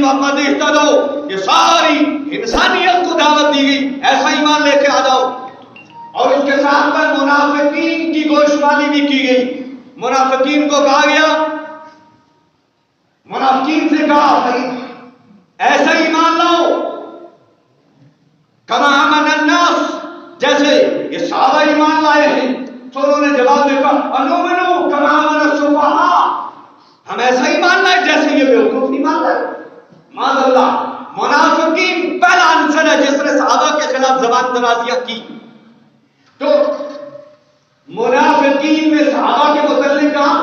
وقد اهتدوا، یہ ساری انسانیت کو دعوت دی گئی ایسا ایمان لے کے آ جاؤ. اور اس کے ساتھ میں منافقین کی گوشمالی بھی کی گئی. منافقین کو کہا گیا، منافقین سے کہا ایسا ایمان لاؤ کما آمن الناس، جیسے یہ صحابہ ایمان لائے ہیں. تو انہوں نے جواب دے کہا انؤمن کما آمن السفہاء، ہم ایسا ایمان لائے جیسے یہ بیوقوف ایمان لائے. معاذ اللہ، منافقین پہلا عنصر ہے جس نے صحابہ کے خلاف زبان درازیاں کی. تو منافقین میں صحابہ کے متعلق کہا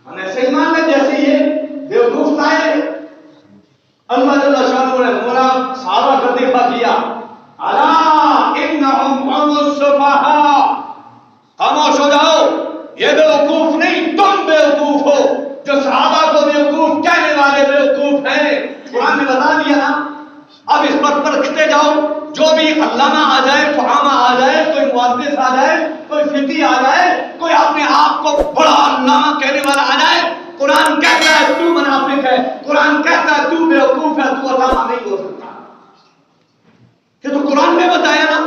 ہم ایسے ایمان لائے جیسے یہ بیوقوف لائے. اللہ جل شانہ نے صحابہ کا دفاع کیا، الا انہم هم السفہاء، خاموش ہو جاؤ، یہ بیوقوف نہیں تم بیوقوف ہو. جو صحابہ کو بیوقوف کہنے والے بیوقوف ہیں. قرآن نے بتا دیا نا. اب اس پر لکھتے جاؤ، جو بھی علامہ آ جائے، فہامہ آ جائے، کوئی محدث آ جائے، کوئی فقی آ جائے، کوئی اپنے آپ کو بڑا علامہ کہنے والا آ جائے، قرآن کہتا ہے تو منافق ہے، قرآن کہتا ہے تو بیوقوف ہے، تو علامہ نہیں ہو سکتا. یہ تو قرآن نے بتایا نا.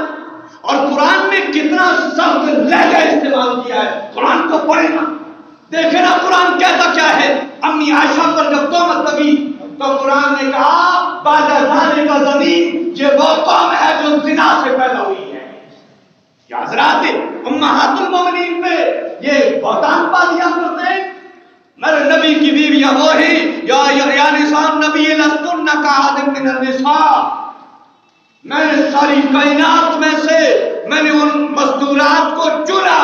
اور قرآن نے کتنا سخت لہجہ استعمال کیا ہے. قرآن کو پڑھے نا، دیکھے نا قرآن کہتا کیا ہے. امی عائشہ پر جب تہمت لگی تو قرآن نے کہا بعد ذالک کا زمین، یہ وہ قوم ہے جو زنا سے پیدا ہوئی ہے. یا حضرات امہات المومنین پہ یہ بہتان بازیاں کرتے ہیں. میرے نبی کی بیویاں وہ ہیں یا نساء النبی لستن کاحد من النساء. میں نے ساری کائنات میں سے میں نے ان مستورات کو چنا،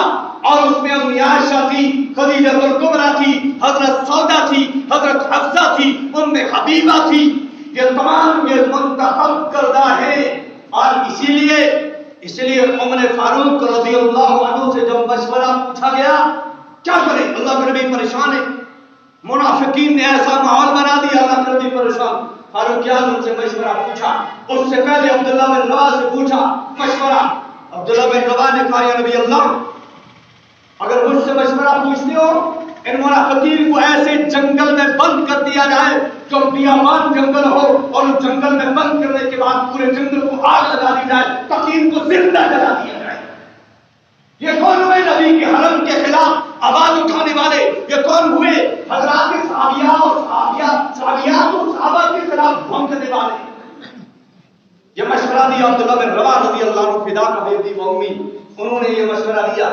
اور اس میں امی عائشہ تھی، خدیجہ الکبریٰ تھی، حضرت سودا تھی، حضرت حفصہ تھی، ام حبیبہ تھی. یہ تمام یہ منتخب کردہ ہیں. اور اسی لیے عمر فاروق رضی اللہ عنہ سے جب مشورہ پوچھا گیا کیا کریں، اللہ کے نبی پریشان ہے. منافقین نے ایسا ماحول بنا دیا، اللہ کے نبی پریشان. فاروق اعظم سے مشورہ پوچھا، اس سے پہلے عبداللہ بن رواح سے پوچھا مشورہ. عبداللہ بن رواح نے کہا یا نبی اللہ، اگر مجھ سے مشورہ پوچھتے ہو ان منافقین کو ایسے جنگل میں بند کر دیا جائے جو بیابان جنگل ہو، اور اس جنگل میں بند کرنے کے بعد پورے جنگل کو آگ لگا دی جائے تاکہ ان کو زندہ جلا دیا جائے. یہ کون ہوئے نبی کے حرم کے خلاف آواز اٹھانے والے؟ یہ کون ہوئے حضرات صحابیہ اور صحابیات اور صحابہ کے خلاف بھونکنے والے؟ یہ مشورہ دیا عبداللہ بن رواح رضی اللہ عنہ فدا کا بیٹی و امی، انہوں نے یہ مشورہ دیا.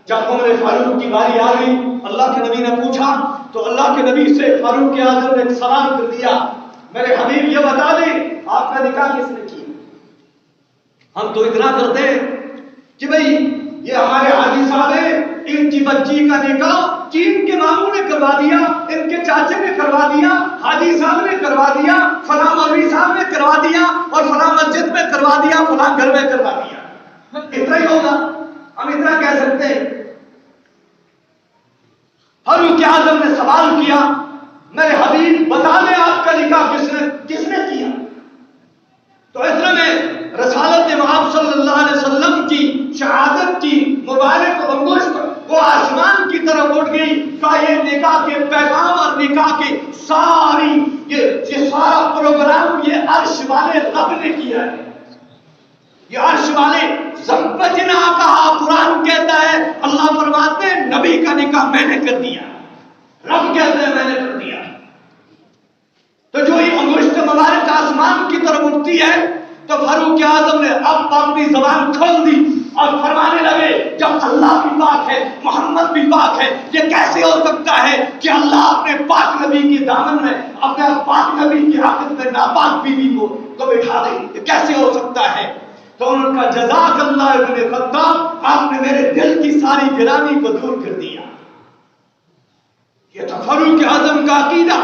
جب عمر فاروق کی باری آ گئی، اللہ کے نبی نے پوچھا تو اللہ کے نبی سے فاروق اعظم نے ایک سوال کر دیا، میرے حبیب یہ بتا دیں آپ کا نکاح کس نے کیا؟ ہم تو اتنا کرتے ہیں کہ بھئی یہ ہمارے حاجی صاحب ہیں، ان کی بچی کا نکاح چین کے ماموں نے کروا دیا، ان کے چاچے نے کروا دیا، حاجی صاحب نے کروا دیا، فلاں مولوی صاحب نے کروا دیا، اور فلاں مسجد میں کروا دیا، فلاں گھر میں کروا دیا. اتنا ہی ہوگا، ہم اتنا کہہ سکتے ہیں. فاروق اعظم نے سوال کیا، میرے حبیب بتا دیں آپ کا نکاح کس نے کیا؟ تو اتنے میں رسالت امام صلی اللہ علیہ وسلم کی شہادت کی مبارک انگشت وہ آسمان کی طرف اٹھ گئی. یہ نکاح کے پیغام اور نکاح کے ساری یہ سارا پروگرام یہ عرش والے رب نے کیا ہے. یہ عرش والے زمبجنا کہا، قرآن کہتا ہے، اللہ فرماتے ہیں نبی کا نکاح میں نے کر دیا، رب کہتے ہیں میں نے کر دیا. تو جو یہ انگشت مبارک آسمان کی طرف اٹھتی ہے تو فاروق اعظم نے اب اپنی زبان کھول دی اور فرمانے لگے جب اللہ بھی پاک ہے، محمد بھی پاک ہے، یہ کیسے ہو سکتا ہے کہ اللہ اپنے پاک نبی کے دامن میں اپنے پاک نبی کی عقد میں ناپاک بیوی کو بٹھا دے، یہ کیسے ہو سکتا ہے؟ تو ان کا جزاک اللہ ابن خطاب، آپ نے میرے دل کی ساری گرانی کو دور کر دیا. یہ تھا فاروق اعظم کا عقیدہ،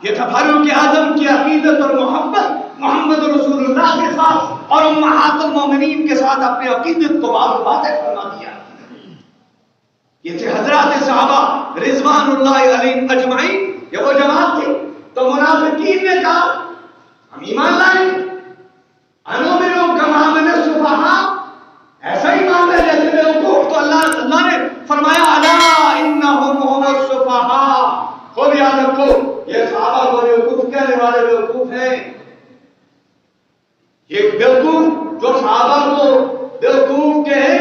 یہ تھا فاروق اعظم کی عقیدت اور محبت محمد رسول اللہ کے ساتھ اور امہات المومنین کے ساتھ اپنے عقیدت کو واضح فرما دیا. یہ تھے حضرات صحابہ رضوان اللہ علیہم اجمعین، یہ وہ جماعت تھی. تو منافقین نے کہا ہم ایمان لائیں، انؤمن کما آمن السفہاء، ایسا ہی مان رہے جیسے بیوقوف. تو اللہ نے فرمایا الا انہم هم السفہاء، خوب یاد رکھو کو یہ صحابہ کو بیوقوف کہنے والے بیوقوف ہیں. یہ بیوقوف جو صحابہ کو بیوقوف کہے،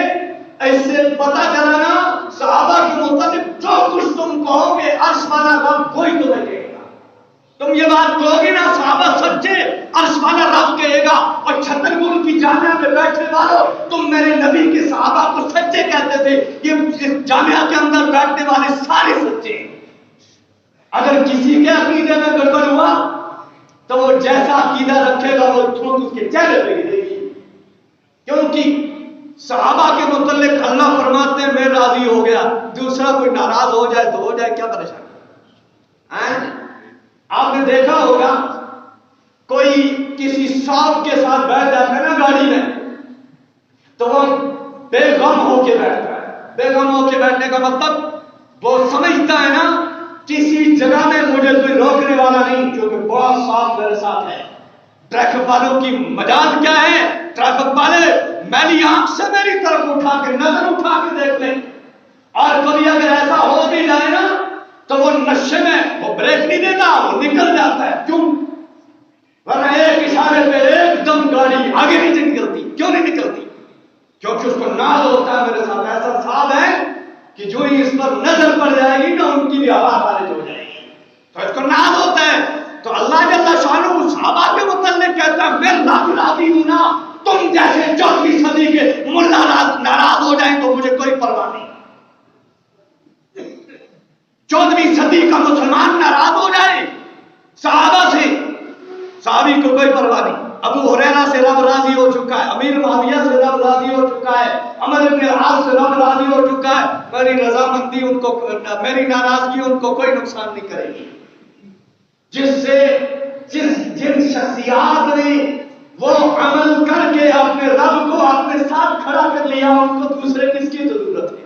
ایسے پتہ چلا نا صحابہ کے مطابق جو کچھ تم کہو گے عرش والا رب وہی تمہیں کہے گا. تم یہ بات کہو گے نا صحابہ سچے، عرش والا رب کہے گا. اور چھترپور کی جامعہ میں بیٹھنے والوں، تم میرے نبی کے صحابہ کو سچے کہتے تھے، یہ اس جامعہ کے اندر بیٹھنے والے سارے سچے ہیں. اگر کسی کے عقیدے میں گڑبڑ ہوا تو وہ جیسا عقیدہ رکھے گا وہ تھوک اس کے چہرے پہ گرے گی. کیونکہ صحابہ کے متعلق اللہ فرماتے ہیں میں راضی ہو گیا، دوسرا کوئی ناراض ہو جائے تو ہو جائے، کیا پریشانی. آپ نے دیکھا ہوگا کوئی کسی صاحب کے ساتھ بیٹھ جاتا ہے نا گاڑی میں تو وہ بے غم ہو کے بیٹھتا ہے. بے غم ہو کے بیٹھنے کا مطلب وہ سمجھتا ہے نا کسی جگہ میں مجھے کوئی روکنے والا نہیں، کیونکہ بڑا صاحب میرے ساتھ ہے. ٹریفک والوں کی مجال کیا ہے؟ ٹریفک والے میری آنکھ سے میری طرف اٹھا کے نظر اٹھا کے دیکھ لیں، اور کبھی اگر ایسا ہو بھی جائے نا تو وہ نشے میں وہ بریک نہیں دیتا، وہ نکل جاتا ہے. کیوں؟ ورنہ ایک اشارے پہ ایک دم گاڑی آگے نہیں نکلتی. کیوں نہیں نکلتی؟ کیونکہ اس کو ناز ہوتا ہے میرے ساتھ ایسا صاحب ہے کہ جو ہی اس پر نظر پڑ جائے گی نا ان کی بھی آواز خارج ہو جائے گی، تو اس کو ناز ہوتا ہے. تو اللہ جل شانہ صحابہ کے متعلق کہتا ہے میں راضی ہوں نا تم جیسے 14ویں صدی کے ملا ناراض ہو جائیں تو مجھے کوئی پرواہ نہیں. 14ویں صدی کا مسلمان ناراض ہو جائے صحابہ سے، صحابی کو کوئی پرواہ نہیں. ابو ہریرہ سے رب راضی ہو چکا ہے، امیر معاویہ سے رب راضی ہو چکا ہے، عمر بن العاص سے رب راضی ہو چکا ہے. میری رضامندی ان کو، میری ناراضگی ان کو کوئی نقصان نہیں کرے گی. جن شخصیات نے وہ عمل کر کے اپنے رب کو اپنے ساتھ کھڑا کر لیا ان کو دوسرے کس کی ضرورت ہے؟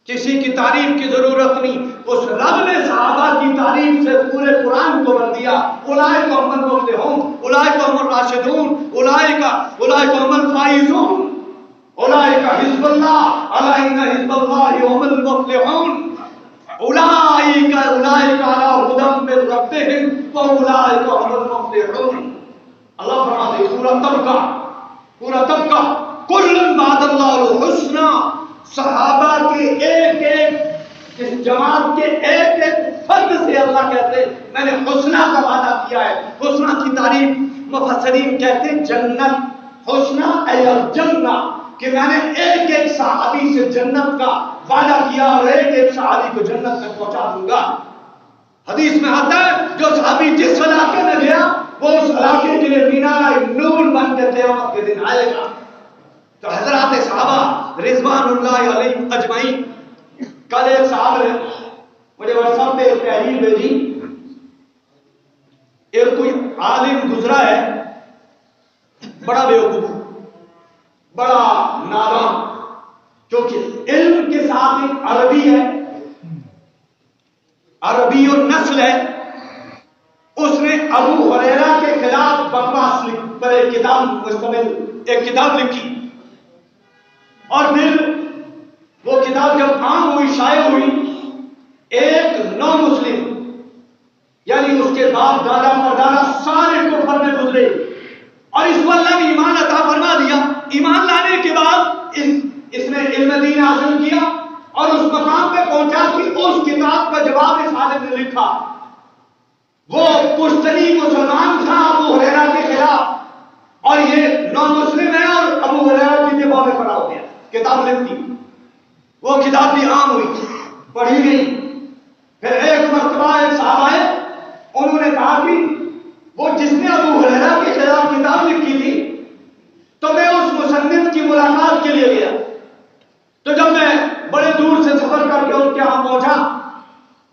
کسی کی تعریف کی ضرورت نہیں. اس رب نے صحابہ کی تعریف سے پورے قرآن کو بھر دیا. اولئک هم المفلحون، اولئک هم الراشدون، اولئک هم الفائزون، اولئک حزب اللہ، الا ان حزب اللہ هم المفلحون، اولئک علی ھدی من ربہم واولئک هم المفلحون. اللہ فرماتے پورا طبقہ کل وعد اللہ الحسنی، صحابہ کے ایک ایک اس جماعت کے ایک ایک فرد سے اللہ کہتے ہیں میں نے حسنہ کا وعدہ کیا ہے. حسنہ کی تعریف مفسرین کہتے ہیں جنت. حسنہ ای الجنہ، کہ میں نے ایک ایک صحابی سے جنت کا وعدہ کیا اور ایک ایک صحابی کو جنت تک پہنچا دوں گا. حدیث میں آتا ہے جو صحابی جس علاقے میں گیا وہ اس علاقے کے لیے مینار نور بن کے قیامت کے دن آئے گا. تو حضرات صحابہ رضوان اللہ علیہم اجمعین، کل ایک صاحب نے مجھے واٹس ایپ پہ ایک تحریر بھیجی، ایک کوئی عالم گزرا ہے بڑا بیوقوف، بڑا نادان، کیونکہ علم کے ساتھ ایک عربی ہے، عربی اور نسل ہے. اس نے ابو ہریرہ کے خلاف بکواس پر ایک کتاب لکھی، اور پھر وہ کتاب جب عام ہوئی، شائع ہوئی، ایک نو مسلم یعنی اس کے باپ دادا پردادا سارے کفر میں گزرے اور اس کو اللہ نے ایمان عطا فرما دیا. ایمان لانے کے بعد اس نے علم دین حاصل کیا اور اس مقام پہ پہنچا کہ اس کتاب کا جواب اس عالم نے لکھا. وہ پشتنی مسلمان تھا ابو ہریرہ کے خلاف، اور یہ نو مسلم ہے اور ابو ہریرہ کی جبہ میں پڑا ہو گیا. کتاب لکھ دی، وہ کتاب بھی عام ہوئی، پڑھی گئی. پھر ایک مرتبہ ایک صاحب آئے، انہوں نے کہا کہ وہ جس نے ابو ہریرہ کے خلاف کتاب لکھی تھی تو میں اس مصنف کی ملاقات کے لیے گیا. تو جب میں بڑے دور سے سفر کر کے ان کے یہاں پہنچا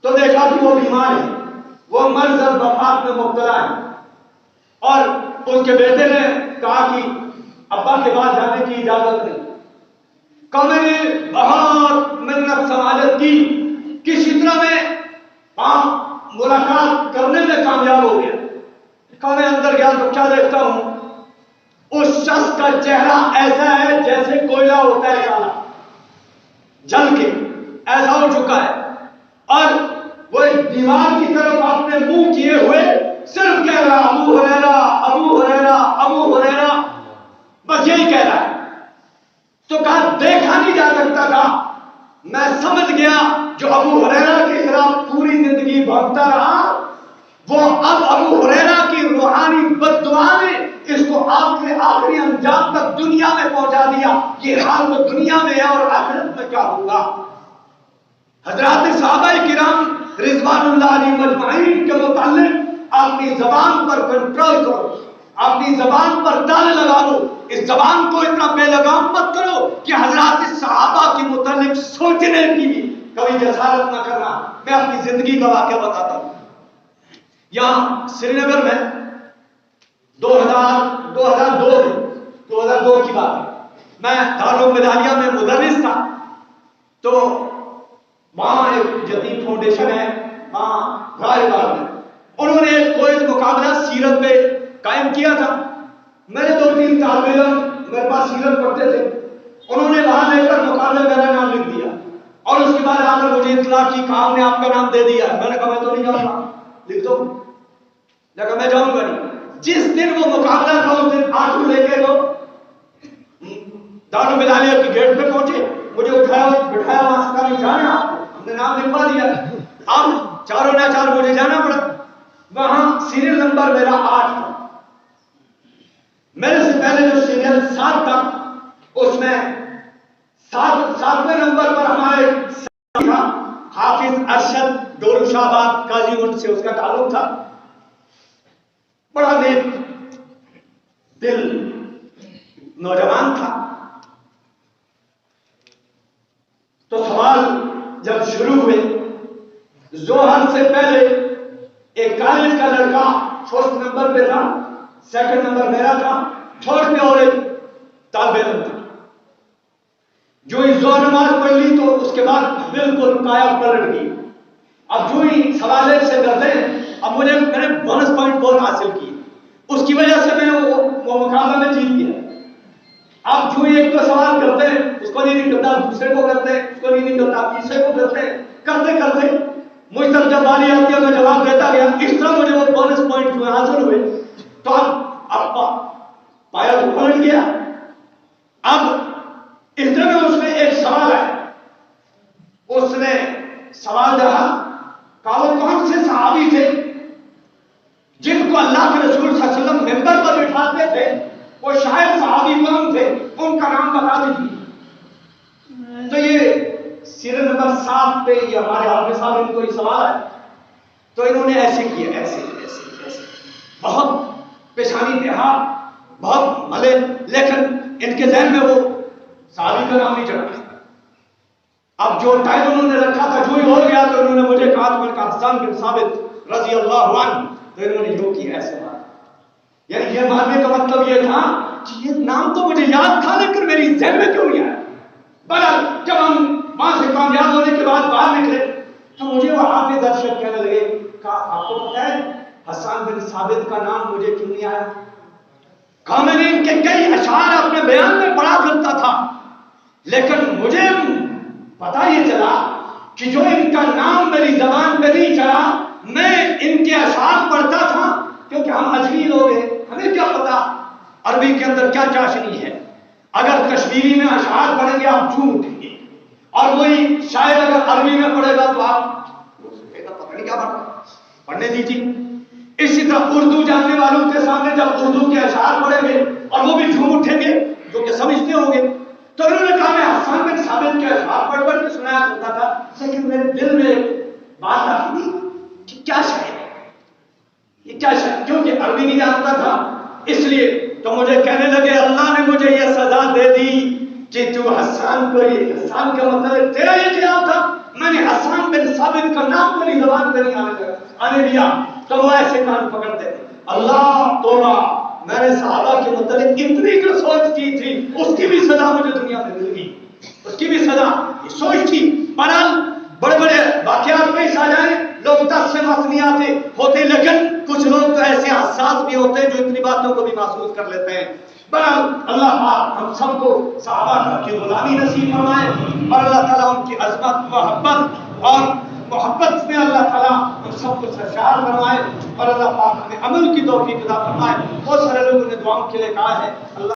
تو دیکھا کہ وہ بیمار ہے، وہ مرض وفات میں مبتلا ہے، اور ان کے بیٹے نے کہا کہ ابا کے بعد جانے کی اجازت نہیں. میں نے بہت محنت سماجت کی، کسی طرح میں ملاقات کرنے میں کامیاب ہو گیا. میں اندر گیا تو کیا دیکھتا ہوں، اس شخص کا چہرہ ایسا ہے جیسے کوئلہ ہوتا ہے کالا، جل کے ایسا ہو چکا ہے، اور وہ دیوار کی طرف اپنے منہ کیے ہوئے صرف کہہ رہا ابو ہریرہ ابو ہریرہ ابو ہریرہ، بس یہی کہہ رہا ہے. تو کہا دیکھا نہیں جا سکتا تھا. میں سمجھ گیا جو ابو ہریرہ کے خلاف پوری زندگی بھاگتا رہا وہ اب ابو ہریرہ کی روحانی بددعا نے اس کو آخری انجام تک دنیا میں پہنچا دیا. یہ حال تو دنیا میں ہے اور آخرت میں کیا ہوگا. حضرات صحابہ کرام رضوان اللہ علیہ مجمعین کے متعلق اپنی زبان پر کنٹرول کرو، اپنی زبان پر تالے لگا دو. اس زبان کو اتنا بے لگام مت کرو کہ حضرات صحابہ کے متعلق سوچنے کی بھی کبھی جسارت نہ کرنا. میں اپنی زندگی کا واقعہ بتاتا ہوں. یہاں سری نگر میں 2002 کی بات ہے. میں دارالعلوم مدالیہ میں مدرس تھا. تو وہاں ایک یتیم فاؤنڈیشن ہے وہاں رائے باغ میں، انہوں نے ایک کوئز مقابلہ سیرت پہ قائم کیا تھا. میرے 2-3 طالب علم میرے پاس سیرت پڑھتے تھے، انہوں نے وہاں لے کر مقابلے میرا نام لکھ دیا اور اس کے بعد آ کر مجھے اطلاع کی کہ ہم نے آپ کا نام دے دیا. میں نے کہا میں تو نہیں جاؤں گا. لکھ دو. لیکن میں جاؤں گا نہیں. جس دن وہ مقابلہ تھا اس دن آٹو لے کے وہ دارالعلوم مدالیہ کی گیٹ پہ پہنچے، مجھے اٹھایا بٹھایا، وہاں سے کہا جانا آپ کو، ہم نے نام لکھوا دیا. اب چاروں نہ چار مجھے جانا پڑا. وہاں سیریل نمبر میرا 8 تھا. میرے سے پہلے جو سیریل 7 تھا اس میں 7ویں نمبر پر ہمارے تھا حافظ ارشد ڈورو شاہباد قاضی گنج سے اس کا تعلق تھا. بڑا نیک دل نوجوان تھا. تو سوال جب شروع ہوئے، ظہر سے پہلے ایک کالج کا لڑکا فرسٹ نمبر پہ تھا، سیکنڈ نمبر میرا تھا، تھرڈ پہ اور ایک طالب علم تھا. جو ہی ظہر نماز پڑھ لی تو اس کے بعد بالکل کایا پلٹ گئی. اب جو ہی سوال ایک سے کرتے ہیں، اب میں نے بونس پوائنٹ بہت حاصل کی، اس کی وجہ سے میں وہ مقابلہ میں جیت گیا. اب جو ہی ایک تو سوال کرتے ہیں اس کو نہیں نکلتا، دوسرے کو کرتے ہیں اس کو نہیں نکلتا، تیسرے کو کرتے ہیں، کرتے کرتے مجھ تک جب باری آتی ہے میں جواب دیتا گیا. اس طرح مجھے وہ بونس پوائنٹ جو حاصل ہوئے. تو اب پایا تو پلٹ گیا. اب اس طرح میں اس میں ایک سوال ہے، اس نے سوال رہا کہ وہ کون سے صحابی تھے جن کو اللہ کے رسول صلی اللہ علیہ وسلم ممبر پر بٹھاتے تھے، وہ شاید صحابی کون تھے، ان کا نام بتا دیجیے. تو یہ سیریل نمبر 7 پہ یہ ہمارے حافظ صاحب ان کو یہ سوال ہے. تو انہوں نے ایسے کیا، ایسے بہت پیشانی پہ ہاتھ بہت ملے، لیکن ان کے ذہن میں وہ صحابی کا نام نہیں چڑھا. اب جو ٹائم انہوں نے رکھا تھا جو ہی ہو گیا تو انہوں نے مجھے کہا تو میں نے کہا حسان بن ثابت رضی اللہ عنہ. تو انہوں نے جو کیا ایسے بات، یعنی یہ ماننے کا مطلب یہ تھا کہ یہ نام تو مجھے یاد تھا لیکن میری ذہن میں کیوں نہیں آیا. بہرحال جب ہم وہاں سے کامیاب ہونے کے بعد باہر نکلے تو مجھے وہ حافظ ارشد کہنے لگے کہ آپ کو پتہ ہے حسان بن ثابت کا نام مجھے کیوں نہیں آیا. کہا میں نے ان کے کئی اشعار اپنے بیان میں پڑھا کرتا تھا لیکن مجھے پتہ یہ چلا کہ جو ان کا نام میری زبان پہ نہیں چڑھا، میں ان کے اشعار پڑھتا تھا کیونکہ ہم اجمی لوگ ہیں، ہمیں کیا پتا عربی کے اندر کیا چاشنی ہے. اگر کشمیری میں اشعار پڑھیں گے آپ جھوم اٹھیں گے اور وہی شاعر اگر عربی میں پڑھے گا تو آپ پتہ نہیں کیا پڑھنے دیجیے. اسی طرح اردو جاننے والوں کے سامنے جب اردو کے اشعار پڑھیں گے اور وہ بھی جھوم اٹھیں گے جو کہ سمجھتے ہوں گے. تو انہوں نے کہا میں حسان بن ثابت کے اشعار پڑھ پڑھ کے سنایا کرتا تھا لیکن میرے دل میں بات آتی تھی کہ کیا شاعر ہے یہ، کیا شاعر، کیونکہ عربی نہیں جانتا تھا اس لیے. تو مجھے کہنے لگے اللہ نے مجھے یہ سزا دے دی کہ تو حسان کو، یہ حسان کا مطلب تیرا یہ خیال تھا. میں نے حسان بن ثابت کا نام میری زبان پہ نہیں آنے دیا. تو وہ ایسے کان پکڑتے اللہ توبہ، میں نے صحابہ کے متعلق اتنی جو سوچ کی تھی اس کی بھی سزا مجھے دنیا میں مل گئی، اس کی بھی سزا یہ سوچ تھی. بہرحال بڑے بڑے واقعات پیش آ جائیں لوگ 10 سے مسنیات ہوتے لیکن کچھ لوگ تو ایسے حساس بھی ہوتے ہیں جو اتنی باتوں کو بھی محسوس کر لیتے ہیں. بہرحال اللہ پاک ہم سب کو صحابہ کی غلامی نصیب فرمائے اور اللہ تعالیٰ ان کی عظمت محبت اور محبت میں اللہ تعالیٰ سب کو سرشار فرمائے اور اللہ پاک ہمیں عمل کی توفیق عطا فرمائے. بہت سارے لوگوں نے دعاؤں کے لیے کہا ہے. اللہ